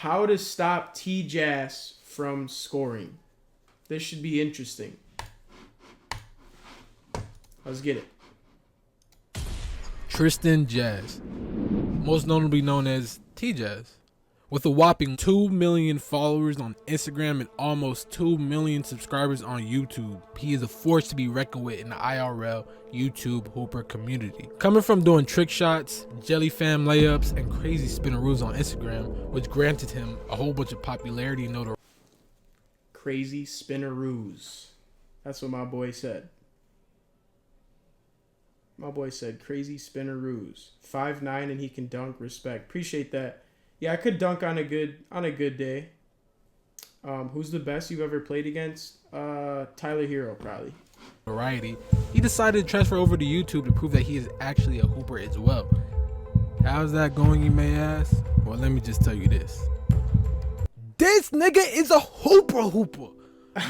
How to stop Jass from scoring. This should be interesting. Let's get it. Tristan Jass, most notably known as Jass. With a whopping 2 million followers on Instagram and almost 2 million subscribers on YouTube, he is a force to be reckoned with in the IRL YouTube hooper community. Coming from doing trick shots, jelly fam layups, and crazy spinneroos on Instagram, which granted him a whole bunch of popularity and notoriety. Crazy spinneroos. That's what my boy said. My boy said crazy spinneroos. 5'9" and he can dunk. Respect. Appreciate that. Yeah, I could dunk on a good day. Who's the best you've ever played against? Tyler Hero, probably. Variety. He decided to transfer over to YouTube to prove that he is actually a hooper as well. How's that going, you may ask? Well, let me just tell you this. This nigga is a hooper.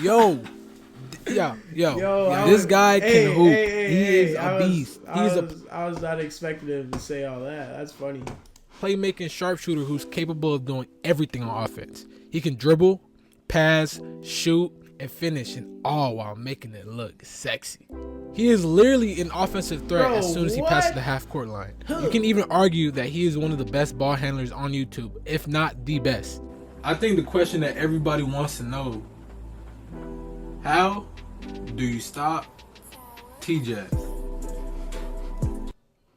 Yo. This guy can hoop. He is a beast. I was not expecting him to say all that. That's funny. Playmaking sharpshooter who's capable of doing everything on offense. He can dribble, pass, shoot, and finish, and all while making it look sexy. He is literally an offensive threat as soon as he passes the half-court line. You can even argue that he is one of the best ball handlers on YouTube, if not the best. I think the question that everybody wants to know, how do you stop Jass?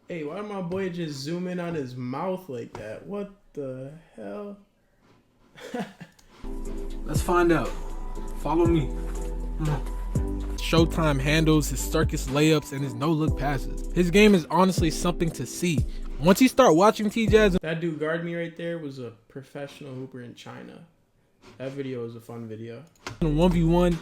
Hey, why did my boy just zoom in on his mouth like that? What the hell? Let's find out. Follow me. Showtime handles, his circus layups, and his no-look passes. His game is honestly something to see. Once you start watching Jass, that dude guard me right there was a professional hooper in China. That video was a fun video. A 1v1,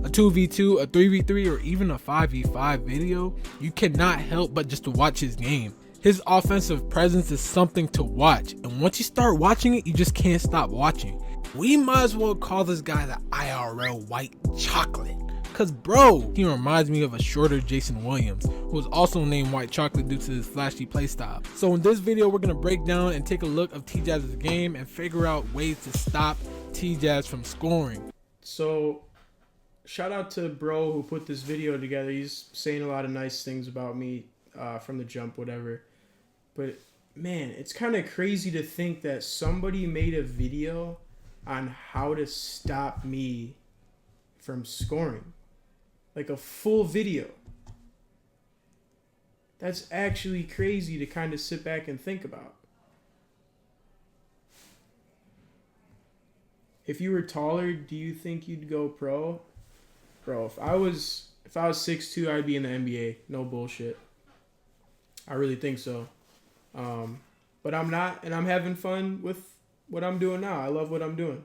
a 2v2, a 3v3, or even a 5v5 video, you cannot help but just to watch his game. His offensive presence is something to watch, and once you start watching it, you just can't stop watching. We might as well call this guy the IRL white chocolate. Cause bro, he reminds me of a shorter Jason Williams, who was also named white chocolate due to his flashy playstyle. So in this video, we're gonna break down and take a look of Jass's game and figure out ways to stop Jass from scoring. So shout out to bro who put this video together. He's saying a lot of nice things about me from the jump, whatever. But man, it's kind of crazy to think that somebody made a video on how to stop me from scoring. Like a full video. That's actually crazy to kind of sit back and think about. If you were taller, do you think you'd go pro? Bro, if I was 6'2", I'd be in the NBA. No bullshit. I really think so. But I'm not, and I'm having fun with what I'm doing now. I love what I'm doing.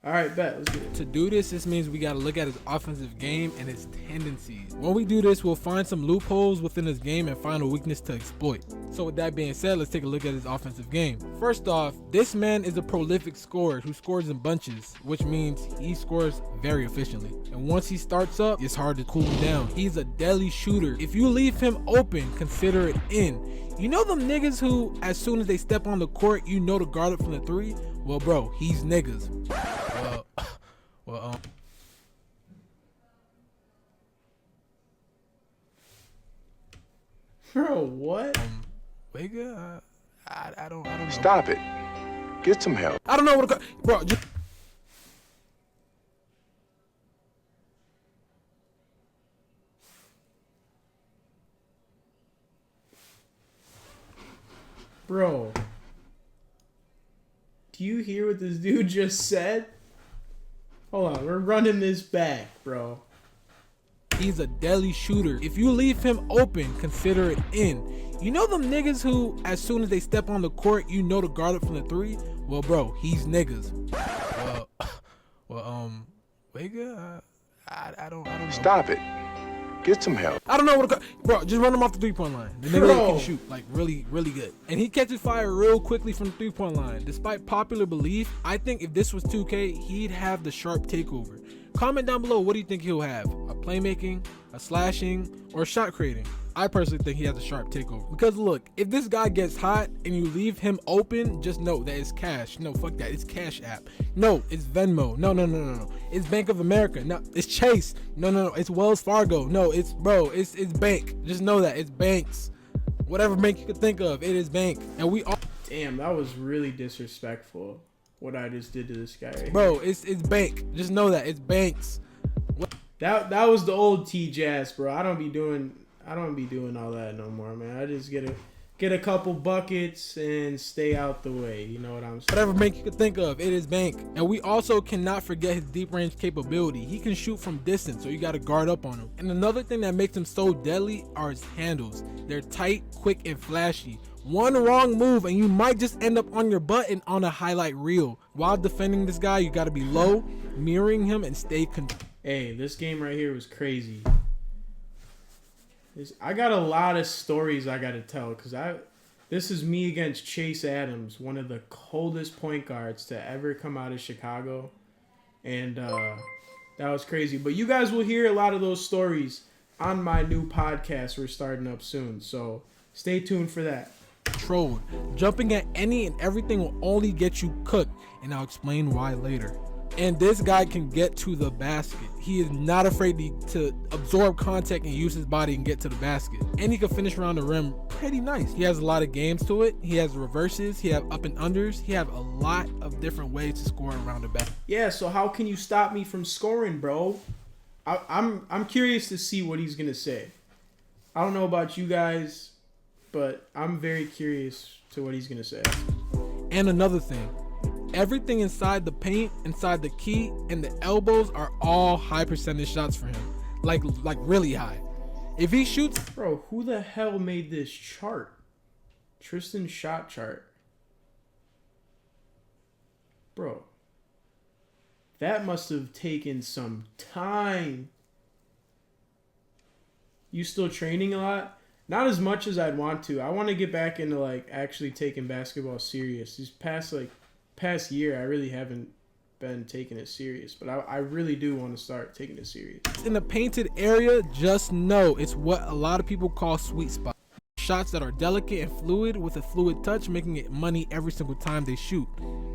All right, bet. Let's get it. To do this means we got to look at his offensive game and his tendencies. When we do this, we'll find some loopholes within his game and find a weakness to exploit. So with that being said, let's take a look at his offensive game. First off, this man is a prolific scorer who scores in bunches, which means he scores very efficiently. And once he starts up, it's hard to cool him down. He's a deadly shooter. If you leave him open, consider it in. You know them niggas who, as soon as they step on the court, you know to guard it from the three? Well, bro, he's niggas. Bro, what? Vega, I don't know. Stop it. Get some help. I don't know what to call, bro. Just bro, do you hear what this dude just said? Hold on, we're running this back, bro. He's a deadly shooter. If you leave him open, consider it in. You know them niggas who, as soon as they step on the court, you know to guard it from the three? Well, bro, he's niggas. Vega, I don't know. Stop it. Get some help. I don't know what to call, bro, just run him off the three-point line. The nigga that can shoot, like, really, really good. And he catches fire real quickly from the three-point line. Despite popular belief, I think if this was 2K, he'd have the sharp takeover. Comment down below, what do you think he'll have? A playmaking, a slashing, or a shot creating? I personally think he has a sharp takeover. Because look, if this guy gets hot and you leave him open, just know that it's cash. No, fuck that. It's Cash App. No, it's Venmo. No. It's Bank of America. No, it's Chase. No. It's Wells Fargo. No, it's bank. Just know that it's banks. Whatever bank you could think of, it is bank. And we all. Damn, that was really disrespectful. What I just did to this guy. Right bro, it's bank. Just know that it's banks. That was the old Jass, bro. I don't be doing all that no more, man. I just get a couple buckets and stay out the way. You know what I'm saying? Whatever bank you could think of, it is bank. And we also cannot forget his deep range capability. He can shoot from distance, so you got to guard up on him. And another thing that makes him so deadly are his handles. They're tight, quick, and flashy. One wrong move and you might just end up on your butt and on a highlight reel. While defending this guy, you got to be low, mirroring him, and stay controlled. Hey, this game right here was crazy. I got a lot of stories I got to tell because this is me against Chase Adams, one of the coldest point guards to ever come out of Chicago. And that was crazy. But you guys will hear a lot of those stories on my new podcast we're starting up soon. So stay tuned for that. Controlled. Jumping at any and everything will only get you cooked, and I'll explain why later. And this guy can get to the basket. He is not afraid to absorb contact and use his body and get to the basket. And he can finish around the rim pretty nice. He has a lot of games to it. He has reverses. He have up and unders. He have a lot of different ways to score around the basket. Yeah, so how can you stop me from scoring, bro? I'm curious to see what he's gonna say. I don't know about you guys, but I'm very curious to what he's gonna say. And another thing. Everything inside the paint, inside the key, and the elbows are all high percentage shots for him. Like really high. If he shoots... Bro, who the hell made this chart? Tristan shot chart. Bro. That must have taken some time. You still training a lot? Not as much as I'd want to. I want to get back into like actually taking basketball serious. These past year, I really haven't been taking it serious, but I really do want to start taking it serious. In the painted area, just know it's what a lot of people call sweet spot. Shots that are delicate and fluid with a fluid touch, making it money every single time they shoot.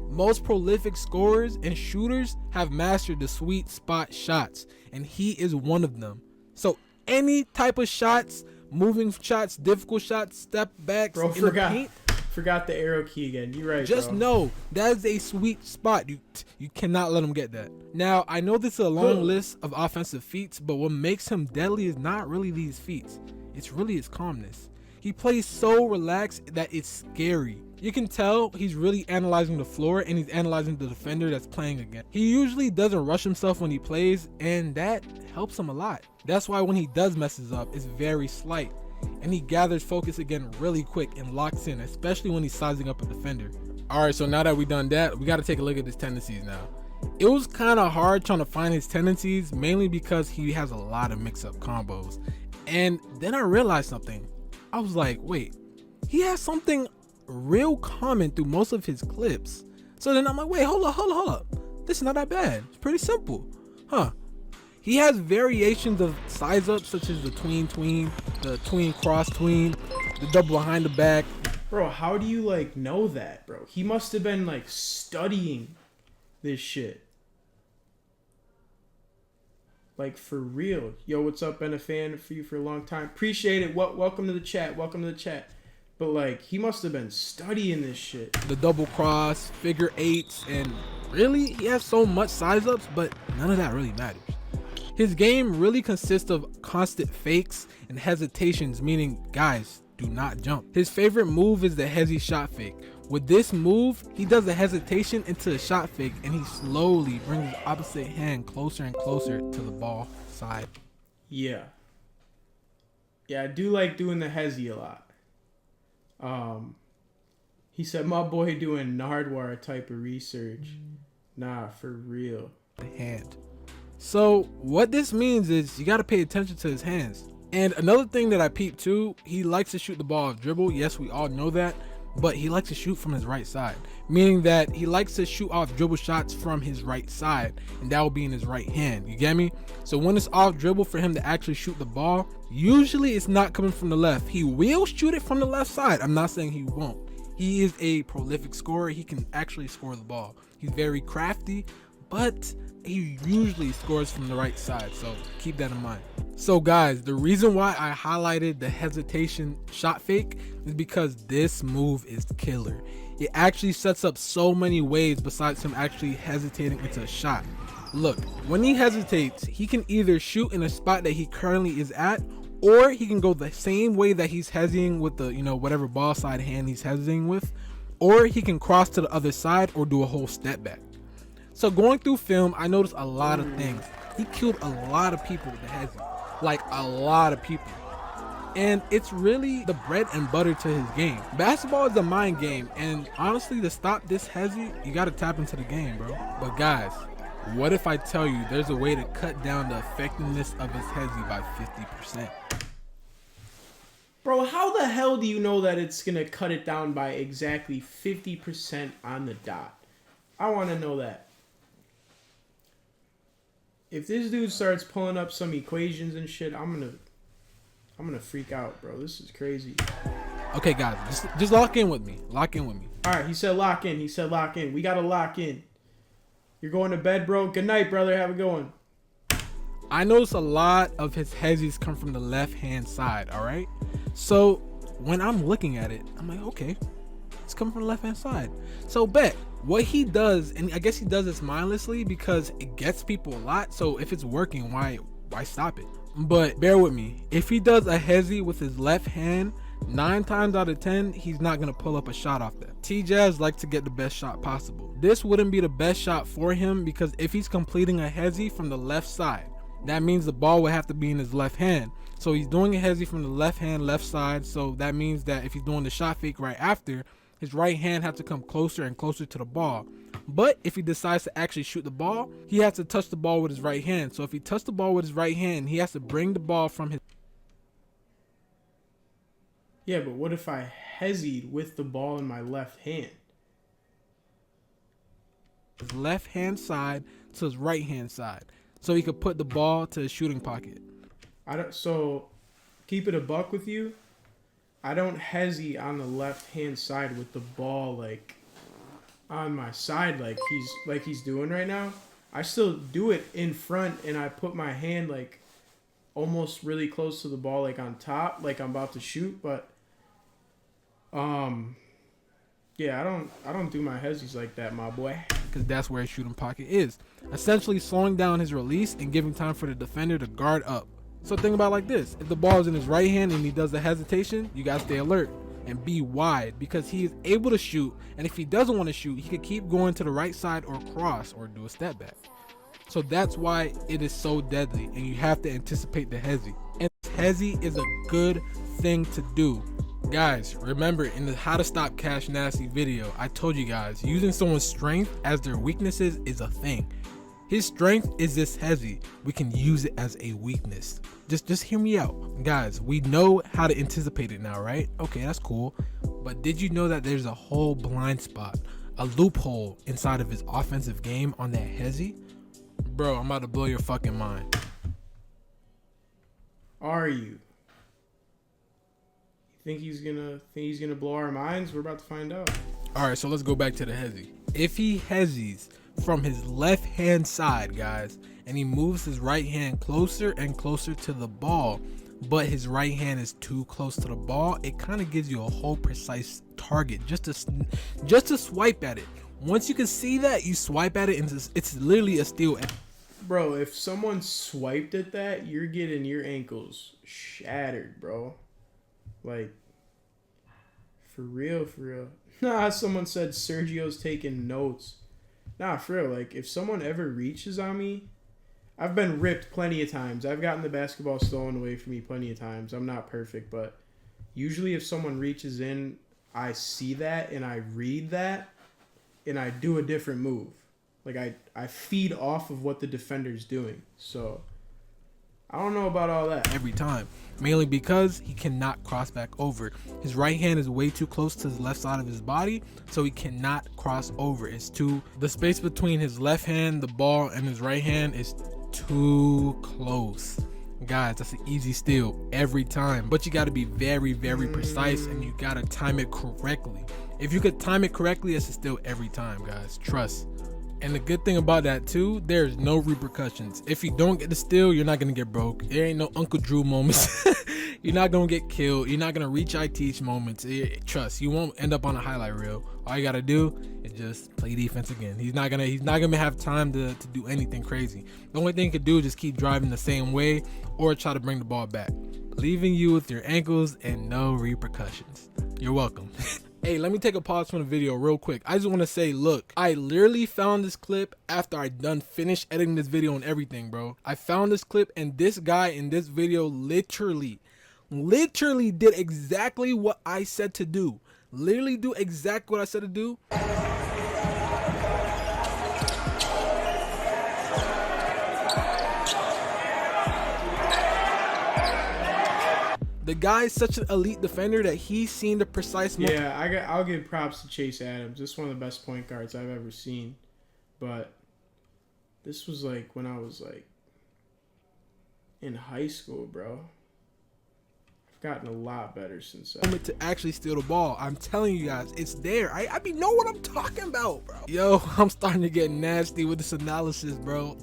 Most prolific scorers and shooters have mastered the sweet spot shots, and he is one of them. So any type of shots, moving shots, difficult shots, step backs, bro, in the paint, forgot the arrow key again. You're right. Just know that is a sweet spot. You cannot let him get that. Now, I know this is a long list of offensive feats, but what makes him deadly is not really these feats. It's really his calmness. He plays so relaxed that it's scary. You can tell he's really analyzing the floor and he's analyzing the defender that's playing against. He usually doesn't rush himself when he plays, and that helps him a lot. That's why when he does messes up, it's very slight. And he gathers focus again really quick and locks in, especially when he's sizing up a defender. Alright, so now that we've done that, we got to take a look at his tendencies now. It was kind of hard trying to find his tendencies, mainly because he has a lot of mix-up combos. And then I realized something. I was like, wait, he has something real common through most of his clips. So then I'm like, wait, hold up. This is not that bad. It's pretty simple. He has variations of size ups such as the tween, the tween cross tween, the double behind the back. Bro, how do you like know that, bro? He must have been like studying this shit. Like for real. Yo, what's up? Been a fan for you for a long time. Appreciate it. Welcome to the chat. But like, he must have been studying this shit. The double cross, figure eights, and really, he has so much size ups, but none of that really matters. His game really consists of constant fakes and hesitations, meaning guys, do not jump. His favorite move is the hezzy shot fake. With this move, he does a hesitation into a shot fake and he slowly brings his opposite hand closer and closer to the ball side. Yeah, I do like doing the hezzy a lot. He said my boy doing Nardwuar type of research. Nah, for real. Hand. So what this means is you got to pay attention to his hands. And another thing that I peeped too, he likes to shoot the ball off dribble. Yes, we all know that. but he likes to shoot from his right side, meaning that he likes to shoot off dribble shots from his right side, and that will be in his right hand. You get me? So when it's off dribble for him to actually shoot the ball, usually it's not coming from the left. He will shoot it from the left side. I'm not saying he won't. He is a prolific scorer. He can actually score the ball. He's very crafty, but he usually scores from the right side, so keep that in mind. So guys, the reason why I highlighted the hesitation shot fake is because this move is killer. It actually sets up so many ways besides him actually hesitating into a shot. Look, when he hesitates, he can either shoot in a spot that he currently is at, or he can go the same way that he's hesitating with the, whatever ball side hand he's hesitating with, or he can cross to the other side or do a whole step back. So going through film, I noticed a lot of things. He killed a lot of people with the hezi, like a lot of people. And it's really the bread and butter to his game. Basketball is a mind game, and honestly, to stop this hezi, you gotta tap into the game, bro. But guys, what if I tell you there's a way to cut down the effectiveness of his hezi by 50%? Bro, how the hell do you know that it's gonna cut it down by exactly 50% on the dot? I want to know that. If this dude starts pulling up some equations and shit, I'm gonna freak out, bro. This is crazy. Okay, guys, just lock in with me. Lock in with me. All right, he said lock in. He said lock in. We gotta lock in. You're going to bed, bro. Good night, brother. Have a good one. I notice a lot of his hezis come from the left-hand side, all right? So when I'm looking at it, I'm like, okay, it's coming from the left-hand side. So bet what he does, and I guess he does this mindlessly because it gets people a lot. So if it's working, why stop it? But bear with me. If he does a hezi with his left hand, 9 times out of 10, he's not going to pull up a shot off that. Jass likes to get the best shot possible. This wouldn't be the best shot for him because if he's completing a hezi from the left side, that means the ball would have to be in his left hand. So he's doing a hezi from the left hand, left side. So that means that if he's doing the shot fake right after, his right hand has to come closer and closer to the ball. But if he decides to actually shoot the ball, he has to touch the ball with his right hand. So if he touched the ball with his right hand, he has to bring the ball from his... Yeah, but what if I hesied with the ball in my left hand? his left hand side to his right hand side, so he could put the ball to his shooting pocket. So keep it a buck with you. I don't hesitate on the left hand side with the ball like on my side like he's doing right now. I still do it in front, and I put my hand like almost really close to the ball, like on top, like I'm about to shoot. But yeah, I don't do my hezzies like that, my boy. Because that's where his shooting pocket is. Essentially slowing down his release and giving time for the defender to guard up. So think about it like this. If the ball is in his right hand and he does the hesitation, you gotta stay alert and be wide, because he is able to shoot, and if he doesn't want to shoot, he could keep going to the right side or cross or do a step back. So that's why it is so deadly, and you have to anticipate the hezi. And hezi is a good thing to do. Guys, remember in the How to Stop Cash Nasty video, I told you guys, using someone's strength as their weaknesses is a thing. His strength is this hezi. We can use it as a weakness. Just hear me out. Guys, we know how to anticipate it now, right? Okay, that's cool. But did you know that there's a whole blind spot, a loophole inside of his offensive game on that hezi? Bro, I'm about to blow your fucking mind. Are you? Think he's gonna blow our minds? We're about to find out. All right, so let's go back to the hezi. If he hezis from his left hand side, guys, and he moves his right hand closer and closer to the ball, but his right hand is too close to the ball, it kind of gives you a whole precise target just to swipe at it. Once you can see that, you swipe at it, and it's literally a steal. Bro, if someone swiped at that, you're getting your ankles shattered, bro. Like, for real, for real. Nah, someone said Sergio's taking notes. Nah, for real. Like, if someone ever reaches on me, I've been ripped plenty of times. I've gotten the basketball stolen away from me plenty of times. I'm not perfect, but usually if someone reaches in, I see that and I read that and I do a different move. Like, I feed off of what the defender's doing. So, I don't know about all that. every time, mainly because he cannot cross back over. His right hand is way too close to the left side of his body, so he cannot cross over. The space between his left hand, the ball, and his right hand is too close. Guys, that's an easy steal every time, but you got to be very, very precise, and you got to time it correctly. If you could time it correctly, it's a steal every time, guys. Trust. And the good thing about that too, there's no repercussions. If you don't get the steal, you're not gonna get broke. There ain't no Uncle Drew moments. You're not gonna get killed. You're not gonna reach I teach moments. Trust, you won't end up on a highlight reel. All you gotta do is just play defense again. He's not gonna have time to do anything crazy. The only thing he could do is just keep driving the same way or try to bring the ball back, leaving you with your ankles and no repercussions. You're welcome. Hey, let me take a pause from the video real quick. I just want to say, look, I literally found this clip after I finished editing this video and everything, bro. I found this clip, and this guy in this video literally did exactly what I said to do. Literally do exactly what I said to do. The guy is such an elite defender that he's seen the precise moment. Yeah, I'll give props to Chase Adams. This is one of the best point guards I've ever seen. But this was like when I was like in high school, bro. I've gotten a lot better since then. Moment to actually steal the ball. I'm telling you guys, it's there. I know what I'm talking about, bro. Yo, I'm starting to get nasty with this analysis, bro.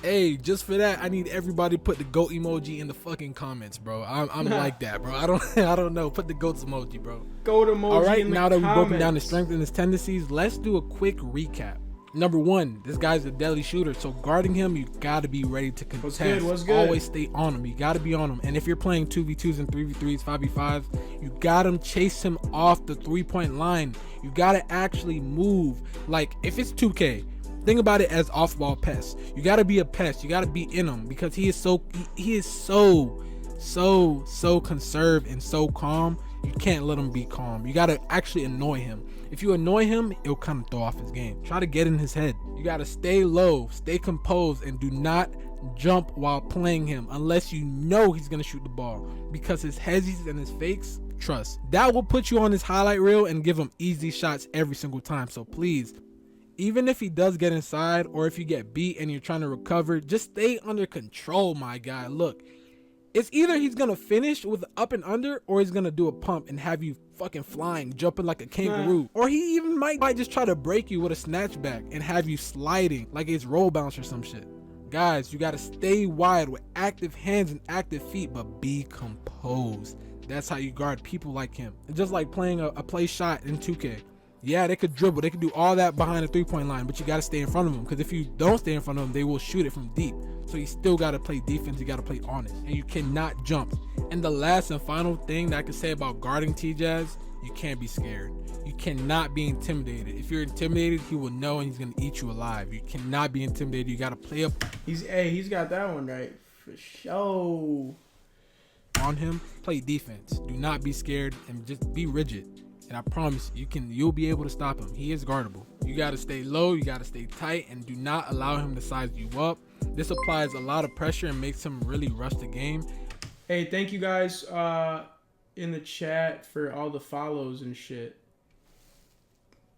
Hey, just for that, I need everybody to put the goat emoji in the fucking comments, bro. I'm like that, bro. I don't know. Put the goats emoji, bro. Goat emoji. All right, in the now that we've broken down his comments. strengths and his tendencies, let's do a quick recap. Number one, this guy's a deadly shooter, so guarding him, you gotta be ready to contest. What's good? Always stay on him. You gotta be on him. And if you're playing 2v2s and 3v3s, 5v5s, you gotta chase him off the 3-point line. You gotta actually move. Like if it's 2K. Think about it as off-ball pests. You gotta be a pest. You gotta be in him because he is so conserved and so calm. You can't let him be calm. You gotta actually annoy him. If you annoy him, it'll kind of throw off his game. Try to get in his head. You gotta stay low, stay composed, and do not jump while playing him unless you know he's gonna shoot the ball, because his hezzies and his fakes, trust, that will put you on his highlight reel and give him easy shots every single time. So please, even if he does get inside or if you get beat and you're trying to recover, just stay under control, my guy. Look, it's either he's gonna finish with an up and under or he's gonna do a pump and have you fucking flying, jumping like a kangaroo. Or he even might just try to break you with a snatchback and have you sliding like it's roll bounce or some shit. Guys, you gotta stay wide with active hands and active feet, but be composed. That's how you guard people like him. It's just like playing a play shot in 2K. Yeah, they could dribble, they could do all that behind the 3-point line, but you got to stay in front of them, because if you don't stay in front of them, they will shoot it from deep. So you still got to play defense, you got to play honest, and you cannot jump. And the last and final thing that I can say about guarding T-Jazz, you can't be scared. You cannot be intimidated. If you're intimidated, he will know and he's going to eat you alive. You cannot be intimidated. You got to play up. He's got that one right for sure. On him, play defense. Do not be scared and just be rigid. And I promise you'll be able to stop him. He is guardable. You got to stay low, you got to stay tight, and do not allow him to size you up. This applies a lot of pressure and makes him really rush the game. Hey, thank you guys in the chat for all the follows and shit.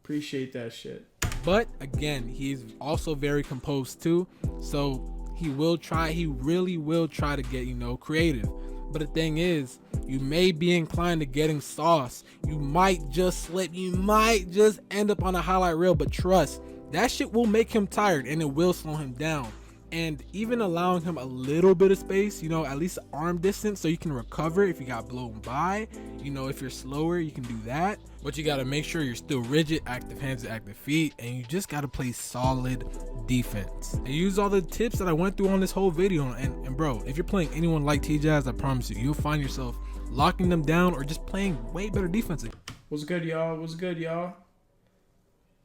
Appreciate that shit. But again, he's also very composed too. So he really will try to get, creative. But the thing is, you may be inclined to getting sauce. You might just slip. You might just end up on a highlight reel. But trust, that shit will make him tired and it will slow him down. And even allowing him a little bit of space, at least arm distance, so you can recover if you got blown by. If you're slower, you can do that. But you got to make sure you're still rigid, active hands and active feet. And you just got to play solid defense. And use all the tips that I went through on this whole video. And bro, if you're playing anyone like T-Jazz, I promise you'll find yourself locking them down or just playing way better defense. What's good, y'all? What's good, y'all?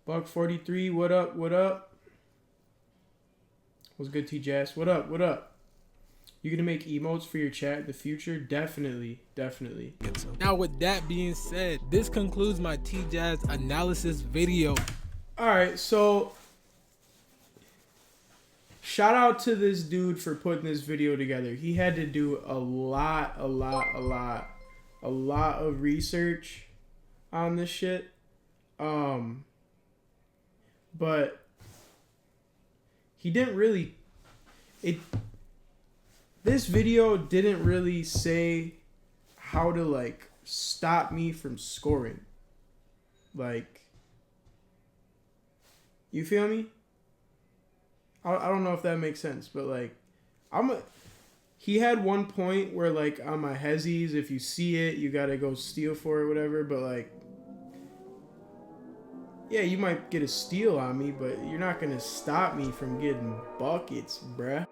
Buck 43, what up? What up? What's good, T-Jazz? What up? What up? You gonna make emotes for your chat in the future? Definitely. Now with that being said, this concludes my T-Jazz analysis video. Alright, so shout out to this dude for putting this video together. He had to do a lot of research on this shit. But he didn't really this video didn't really say how to like stop me from scoring. Like, you feel me? I don't know if that makes sense, but like he had one point where like on my hezzies, if you see it, you gotta go steal for it, whatever, but like, yeah, you might get a steal on me, but you're not gonna stop me from getting buckets, bruh.